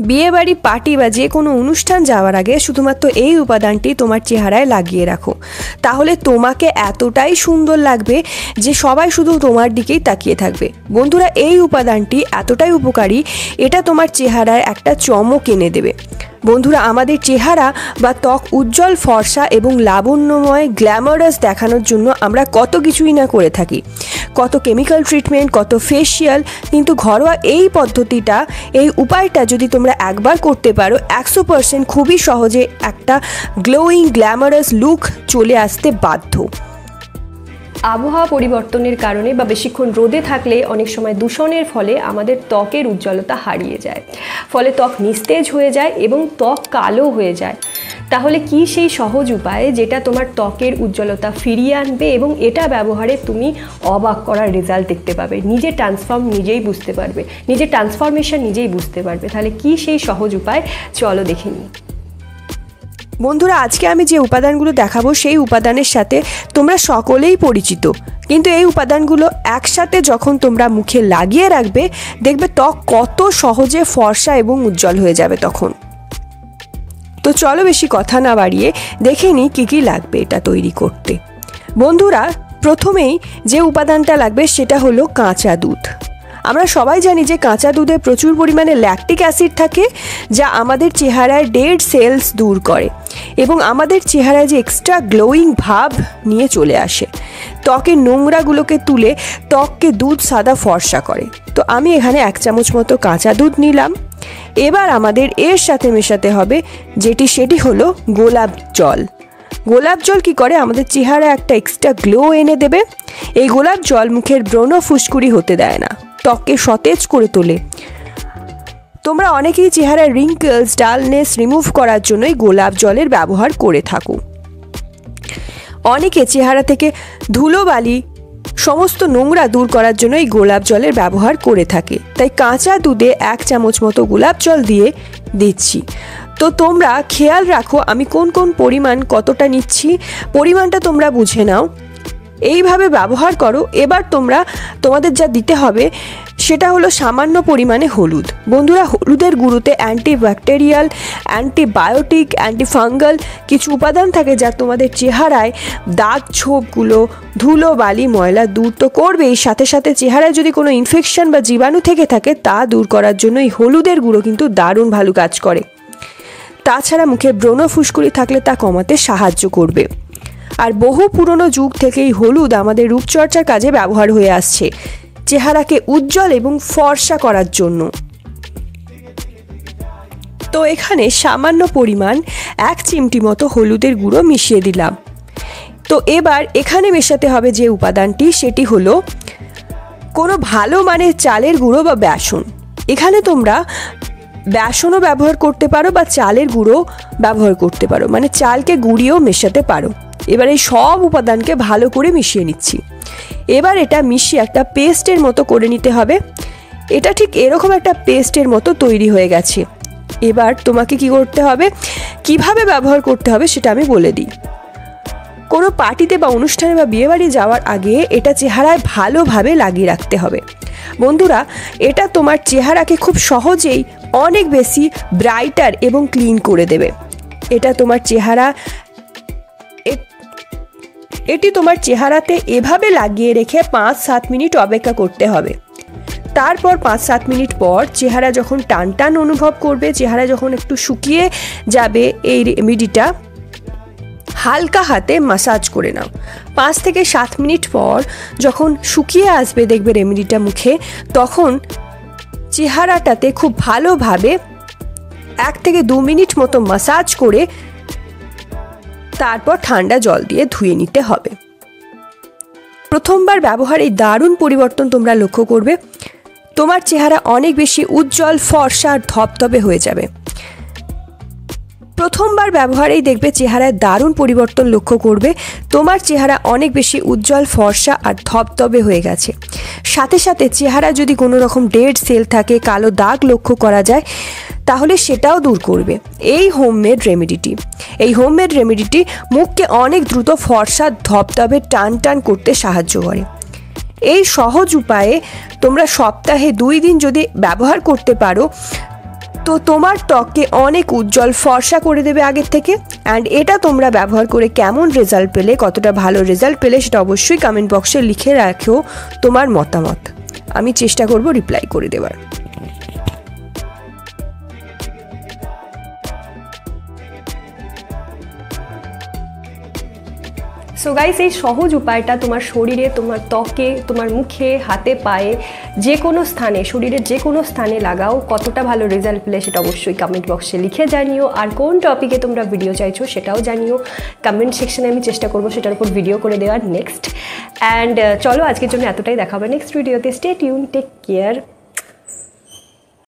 বিয়ে বাড়ি পার্টি বা যে কোনো অনুষ্ঠান যাওয়ার আগে শুধুমাত্র এই উপাদানটি তোমার চেহারায় লাগিয়ে রাখো, তাহলে তোমাকে এতটাই সুন্দর লাগবে যে সবাই শুধু তোমার দিকেই তাকিয়ে থাকবে। বন্ধুরা, এই উপাদানটি এতটাই উপকারী, এটা তোমার চেহারায় একটা চমক এনে দেবে। বন্ধুরা, আমাদের চেহারা বা ত্বক উজ্জ্বল, ফর্সা এবং লাবণ্যময় গ্ল্যামারাস দেখানোর জন্য আমরা কত কিছুই না করে থাকি, কত কেমিক্যাল ট্রিটমেন্ট, কত ফেসিয়াল, কিন্তু ঘরোয়া এই পদ্ধতিটা, এই উপায়টা যদি তোমরা একবার করতে পারো, 100% খুবই সহজে একটা গ্লোয়িং গ্ল্যামারাস লুক চলে আসতে বাধ্য। আবহাওয়া পরিবর্তনের কারণে বা বেশিক্ষণ রোদে থাকলে অনেক সময় দূষণের ফলে আমাদের ত্বকের উজ্জ্বলতা হারিয়ে যায়, ফলে ত্বক নিস্তেজ হয়ে যায় এবং ত্বক কালো হয়ে যায়। তাহলে কি সেই সহজ উপায় যেটা তোমার ত্বকের উজ্জ্বলতা ফিরিয়ে আনবে এবং এটা ব্যবহারে তুমি অবাক করার রেজাল্ট দেখতে পাবে, নিজের নিজেই বুঝতে পারবে, নিজের ট্রান্সফরমেশন নিজেই বুঝতে পারবে। তাহলে কি সেই সহজ উপায়, চলো দেখে নিই। বন্ধুরা, আজকে আমি যে উপাদানগুলো দেখাবো সেই উপাদানের সাথে তোমরা সকলেই পরিচিত, কিন্তু এই উপাদানগুলো একসাথে যখন তোমরা মুখে লাগিয়ে রাখবে, দেখবে ত্বক কত সহজে ফর্সা এবং উজ্জ্বল হয়ে যাবে তখন। তো চলো বেশি কথা না বাড়িয়ে দেখে নিই কী কী লাগবে এটা তৈরি করতে। বন্ধুরা, প্রথমেই যে উপাদানটা লাগবে সেটা হলো কাঁচা দুধ। আমরা সবাই জানি যে কাঁচা দুধে প্রচুর পরিমাণে ল্যাকটিক অ্যাসিড থাকে, যা আমাদের চেহারায় ডেড সেলস দূর করে এবং আমাদের চেহারায় যে এক্সট্রা গ্লোয়িং ভাব নিয়ে চলে আসে, ত্বকের নোংরাগুলোকে তুলে ত্বককে দুধ সাদা ফর্সা করে। তো আমি এখানে 1 চামচ মতো কাঁচা দুধ নিলাম। এবার আমাদের এর সাথে মেশাতে হবে সেটি হলো গোলাপ জল। গোলাপ জল কী করে, আমাদের চেহারায় একটা এক্সট্রা গ্লো এনে দেবে। এই গোলাপ জল মুখের ব্রণ ফুসকুড়ি হতে দেয় না, ত্বককে সতেজ করে তোলে। তোমরা অনেকেই চেহারার রিঙ্কেলস, ডালনেস রিমুভ করার জন্যই গোলাপ জলের ব্যবহার করে থাকো। অনেকে চেহারা থেকে ধুলোবালি, সমস্ত নোংরা দূর করার জন্য এই গোলাপ জলের ব্যবহার করে থাকে। তাই কাঁচা দুধে 1 চামচ মতো গোলাপ জল দিয়ে দিচ্ছি। তো তোমরা খেয়াল রাখো আমি কোন কোন পরিমাণ কতটা নিচ্ছি, পরিমাণটা তোমরা বুঝে নাও, এইভাবে ব্যবহার করো। এবার তোমাদের যা দিতে হবে সেটা হলো সামান্য পরিমাণে হলুদ। বন্ধুরা, হলুদের গুঁড়োতে অ্যান্টিব্যাকটেরিয়াল, অ্যান্টিবায়োটিক, অ্যান্টিফাঙ্গাল কিছু উপাদান থাকে যা তোমাদের চেহারায় দাগ ছোপগুলো, ধুলো বালি, ময়লা দূর তো করবেই, সাথে সাথে চেহারায় যদি কোনো ইনফেকশন বা জীবাণু থেকে থাকে তা দূর করার জন্য এই হলুদের গুঁড়ো কিন্তু দারুণ ভালো কাজ করে। তাছাড়া মুখে ব্রণ ফুসকুড়ি থাকলে তা কমাতে সাহায্য করবে। আর বহু পুরনো যুগ থেকেই হলুদ আমাদের রূপচর্চার কাজে ব্যবহার হয়ে আসছে, চেহারাকে উজ্জ্বল এবং ফর্সা করার জন্য। তো এখানে সামান্য পরিমাণ 1 চিমটি মতো হলুদের গুঁড়ো মিশিয়ে দিলাম। তো এবার এখানে মেশাতে হবে যে উপাদানটি, সেটি হলো কোনো ভালো মানের চালের গুঁড়ো বা বেসন। এখানে তোমরা বেসনও ব্যবহার করতে পারো বা চালের গুঁড়ো ব্যবহার করতে পারো, মানে চালকে গুঁড়িয়েও মেশাতে পারো। এবার এই সব উপাদানকে ভালো করে মিশিয়ে নিচ্ছি। এবার এটা মিশিয়ে একটা পেস্টের মতো করে নিতে হবে। এটা ঠিক এরকম একটা পেস্টের মতো তৈরি হয়ে গেছে। এবার তোমাকে কি করতে হবে, কিভাবে ব্যবহার করতে হবে সেটা আমি বলে দিই। কোনো পার্টিতে বা অনুষ্ঠানে বা বিয়েবাড়ি যাওয়ার আগে এটা চেহারায় ভালোভাবে লাগিয়ে রাখতে হবে। বন্ধুরা, এটা তোমার চেহারাকে খুব সহজেই অনেক বেশি ব্রাইটার এবং ক্লিন করে দেবে। এটি তোমার চেহারাতে এভাবে লাগিয়ে রেখে 5-7 মিনিট অপেক্ষা করতে হবে। তারপর 5-7 মিনিট পর চেহারা যখন টান টান অনুভব করবে, চেহারা যখন একটু শুকিয়ে যাবে, এই রেমেডিটা হালকা হাতে মাসাজ করে নাও। 5 থেকে 7 মিনিট পর যখন শুকিয়ে আসবে দেখবে রেমেডিটা মুখে, তখন চেহারাটাতে খুব ভালোভাবে 1 থেকে 2 মিনিট মতো মাসাজ করে তারপর ঠান্ডা জল দিয়ে ধুয়ে নিতে হবে। প্রথমবার ব্যবহারে দারুণ পরিবর্তন তোমরা লক্ষ্য করবে। তোমার চেহারা অনেক বেশি উজ্জ্বল, ফর্সা আর ধবধবে হয়ে যাবে। প্রথমবার ব্যবহারেই দেখবে চেহারায় দারুণ পরিবর্তন লক্ষ্য করবে। তোমার চেহারা অনেক বেশি উজ্জ্বল, ফর্সা আর ধবধবে হয়ে গেছে। সাথে সাথে চেহারা যদি কোনো রকম ডেড সেল থাকে, কালো দাগ লক্ষ্য করা যায়, তাহলে সেটাও দূর করবে এই হোমমেড রেমেডিটি। মুখকে অনেক দ্রুত ফর্সা, ধবধবে, টান টান করতে সাহায্য করে। এই সহজ উপায়ে তোমরা সপ্তাহে 2 দিন যদি ব্যবহার করতে পারো, তো তোমার ত্বককে অনেক উজ্জ্বল ফর্সা করে দেবে আগের থেকে। অ্যান্ড এটা তোমরা ব্যবহার করে কেমন রেজাল্ট পেলে, কতটা ভালো রেজাল্ট পেলে সেটা অবশ্যই কমেন্ট বক্সে লিখে রাখো তোমার মতামত। আমি চেষ্টা করব রিপ্লাই করে দেওয়ার। সো গাইস, এই সহজ উপায়টা তোমার শরীরে, তোমার ত্বকে, তোমার মুখে, হাতে, পায়ে, যে কোনো স্থানে, শরীরের যে কোনো স্থানে লাগাও। কতটা ভালো রেজাল্ট পেলে সেটা অবশ্যই কমেন্ট বক্সে লিখে জানিও। আর কোন টপিকে তোমরা ভিডিও চাইছো সেটাও জানিও কমেন্ট সেকশনে। আমি চেষ্টা করবো সেটার উপর ভিডিও করে দেওয়ার নেক্সট। অ্যান্ড চলো আজকের জন্য এতটাই, দেখা হবে নেক্সট ভিডিওতে। Stay tune, take care.